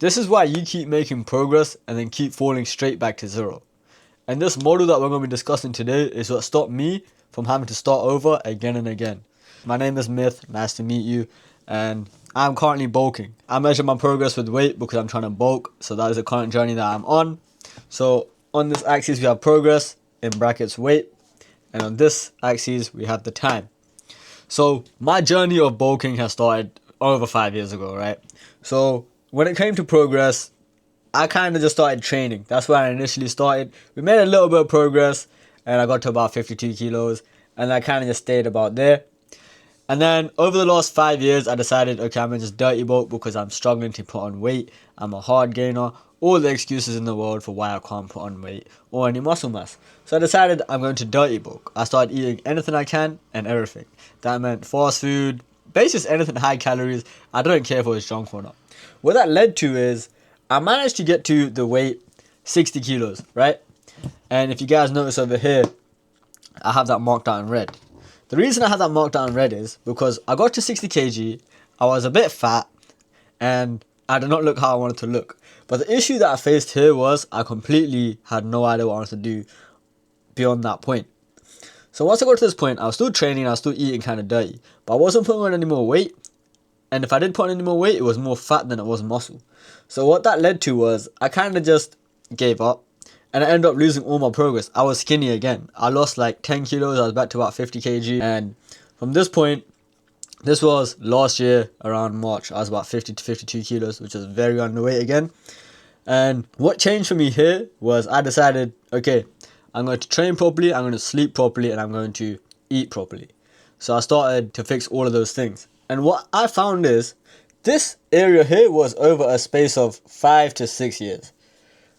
This is why you keep making progress and then keep falling straight back to zero. And this model that we're going to be discussing today is what stopped me from having to start over again and again. My name is Myth, nice to meet you, and I'm currently bulking. I measure my progress with weight because I'm trying to bulk, so that is the current journey that I'm on. So on this axis we have progress, in brackets weight, and on this axis we have the time. So my journey of bulking has started over 5 years ago, right? So when it came to progress, I kind of just started training. That's where I initially started. We made a little bit of progress and I got to about 52 kilos and I kind of just stayed about there. And then over the last 5 years, I decided, okay, I'm going to just dirty bulk because I'm struggling to put on weight. I'm a hard gainer. All the excuses in the world for why I can't put on weight or any muscle mass. So I decided I'm going to dirty bulk. I started eating anything I can and everything. That meant fast food, basically anything high calories. I don't care if it was junk or not. What that led to is I managed to get to the weight 60 kilos, right? And if you guys notice over here, I have that marked out in red. The reason I have that marked out in red is because I got to 60 kg, I was a bit fat, and I did not look how I wanted to look. But the issue that I faced here was I completely had no idea what I wanted to do beyond that point. So once I got to this point, I was still training, I was still eating kind of dirty, but I wasn't putting on any more weight. And if I did put on any more weight, it was more fat than it was muscle. So what that led to was I kind of just gave up. And I ended up losing all my progress. I was skinny again. I lost like 10 kilos. I was back to about 50 kg. And from this point, this was last year around March. I was about 50 to 52 kilos, which was very underweight again. And what changed for me here was I decided, okay, I'm going to train properly, I'm going to sleep properly, and I'm going to eat properly. So I started to fix all of those things. And what I found is this area here was over a space of 5 to 6 years.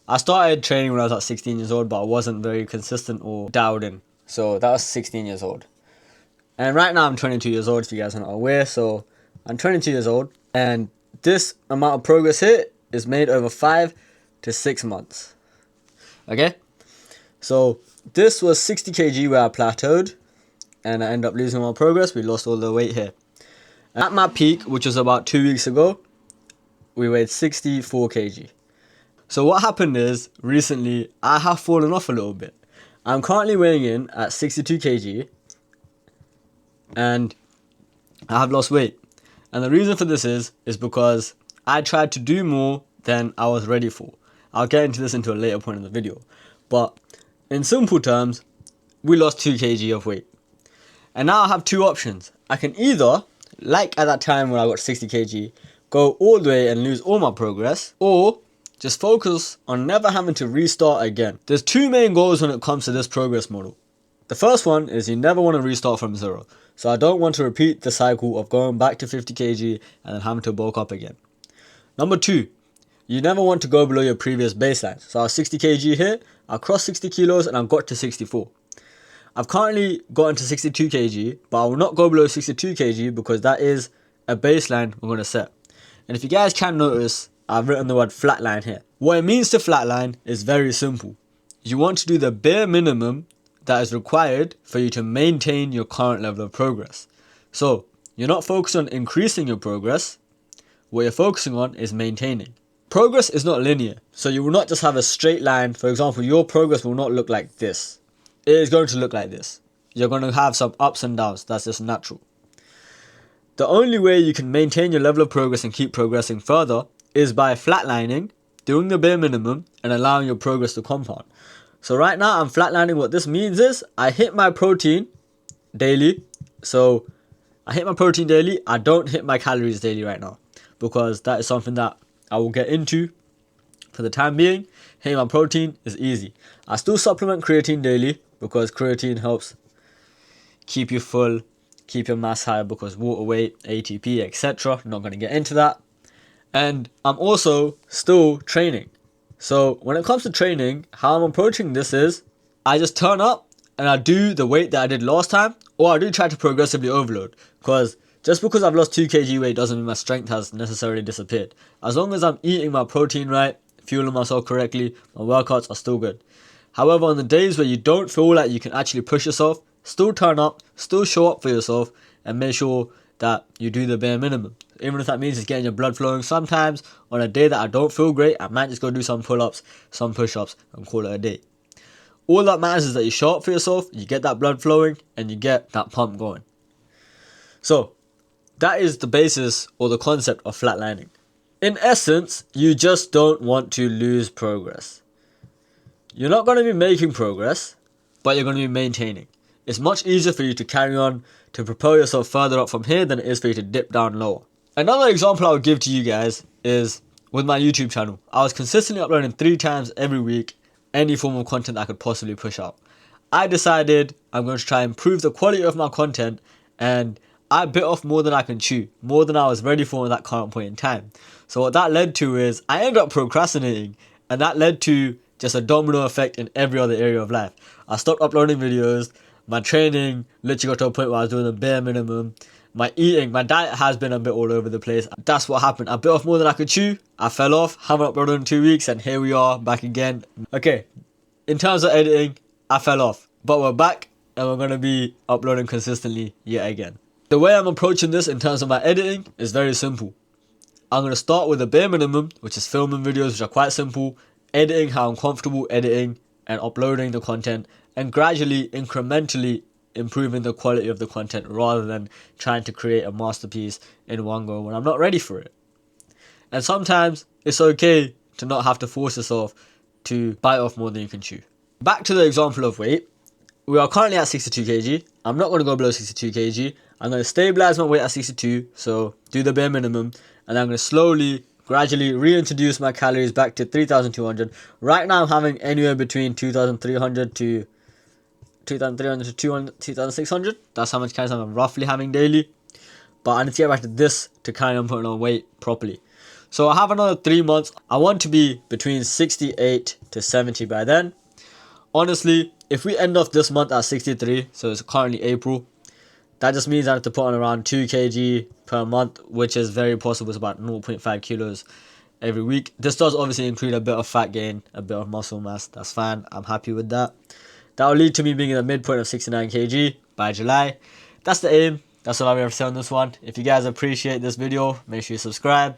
I started training when I was like 16 years old, but I wasn't very consistent or dialed in. So that was 16 years old. And right now I'm 22 years old, if you guys are not aware. So I'm 22 years old. And this amount of progress here is made over 5 to 6 months. Okay? So this was 60 kg where I plateaued. And I ended up losing my progress. We lost all the weight here. And at my peak, which was about 2 weeks ago, we weighed 64 kg. So what happened is, recently, I have fallen off a little bit. I'm currently weighing in at 62 kg and I have lost weight. And the reason for this is because I tried to do more than I was ready for. I'll get into this into a later point in the video. But in simple terms, we lost 2 kg of weight. And now I have two options. I can either, like at that time when I got 60 kg, go all the way and lose all my progress, or just focus on never having to restart again. There's two main goals when it comes to this progress model. The first one is you never want to restart from zero. So I don't want to repeat the cycle of going back to 50 kg and then having to bulk up again. Number two, you never want to go below your previous baseline. So I was 60 kg here, I crossed 60 kilos and I got to 64. I've currently gotten to 62 kg, but I will not go below 62 kg because that is a baseline we're going to set. And if you guys can notice, I've written the word flatline here. What it means to flatline is very simple. You want to do the bare minimum that is required for you to maintain your current level of progress. So, you're not focused on increasing your progress. What you're focusing on is maintaining. Progress is not linear, so you will not just have a straight line. For example, your progress will not look like this. It is going to look like this. You're going to have some ups and downs. That's just natural. The only way you can maintain your level of progress and keep progressing further is by flatlining, doing the bare minimum, and allowing your progress to compound. So right now I'm flatlining. What this means is I hit my protein daily. So I hit my protein daily. I don't hit my calories daily right now because that is something that I will get into for the time being. Hitting my protein is easy. I still supplement creatine daily because creatine helps keep you full, keep your mass high because water weight, ATP, etc. Not going to get into that. And I'm also still training. So when it comes to training, how I'm approaching this is I just turn up and I do the weight that I did last time, or I do try to progressively overload. Because just because I've lost 2 kg weight doesn't mean my strength has necessarily disappeared. As long as I'm eating my protein right, fueling myself correctly, my workouts are still good. However, on the days where you don't feel like you can actually push yourself, still turn up, still show up for yourself, and make sure that you do the bare minimum. Even if that means it's getting your blood flowing. Sometimes on a day that I don't feel great, I might just go do some pull-ups, some push-ups, and call it a day. All that matters is that you show up for yourself, you get that blood flowing, and you get that pump going. So that is the basis or the concept of flatlining. In essence, you just don't want to lose progress. You're not going to be making progress, but you're going to be maintaining. It's much easier for you to carry on to propel yourself further up from here than it is for you to dip down lower. Another example I would give to you guys is with my YouTube channel. I was consistently uploading 3 times every week any form of content I could possibly push out. I decided I'm going to try and improve the quality of my content, and I bit off more than I can chew, more than I was ready for at that current point in time. So what that led to is I ended up procrastinating, and that led to just a domino effect in every other area of life. I stopped uploading videos, my training literally got to a point where I was doing the bare minimum, my eating, my diet has been a bit all over the place. That's what happened. I bit off more than I could chew, I fell off, haven't uploaded in 2 weeks, and here we are back again. Okay, in terms of editing, I fell off, but we're back and we're going to be uploading consistently yet again. The way I'm approaching this in terms of my editing is very simple. I'm going to start with the bare minimum, which is filming videos which are quite simple, editing how I'm comfortable editing, and uploading the content, and gradually, incrementally improving the quality of the content rather than trying to create a masterpiece in one go when I'm not ready for it. And sometimes it's okay to not have to force yourself to bite off more than you can chew. Back to the example of weight. We are currently at 62 kg. I'm not going to go below 62 kg. I'm going to stabilize my weight at 62, so do the bare minimum, and I'm going to slowly, gradually reintroduce my calories back to 3,200. Right now I'm having anywhere between 2,300 to 2,600. That's how much calories I'm roughly having daily. But I need to get back to this to carry on putting on weight properly. So I have another 3 months. I want to be between 68 to 70 by then. Honestly, if we end off this month at 63, so it's currently April, that just means I have to put on around 2 kg per month, which is very possible. It's about 0.5 kilos every week. This does obviously include a bit of fat gain, a bit of muscle mass. That's fine. I'm happy with that. That will lead to me being in the midpoint of 69 kg by July. That's the aim. That's all I have to say on this one. If you guys appreciate this video, make sure you subscribe.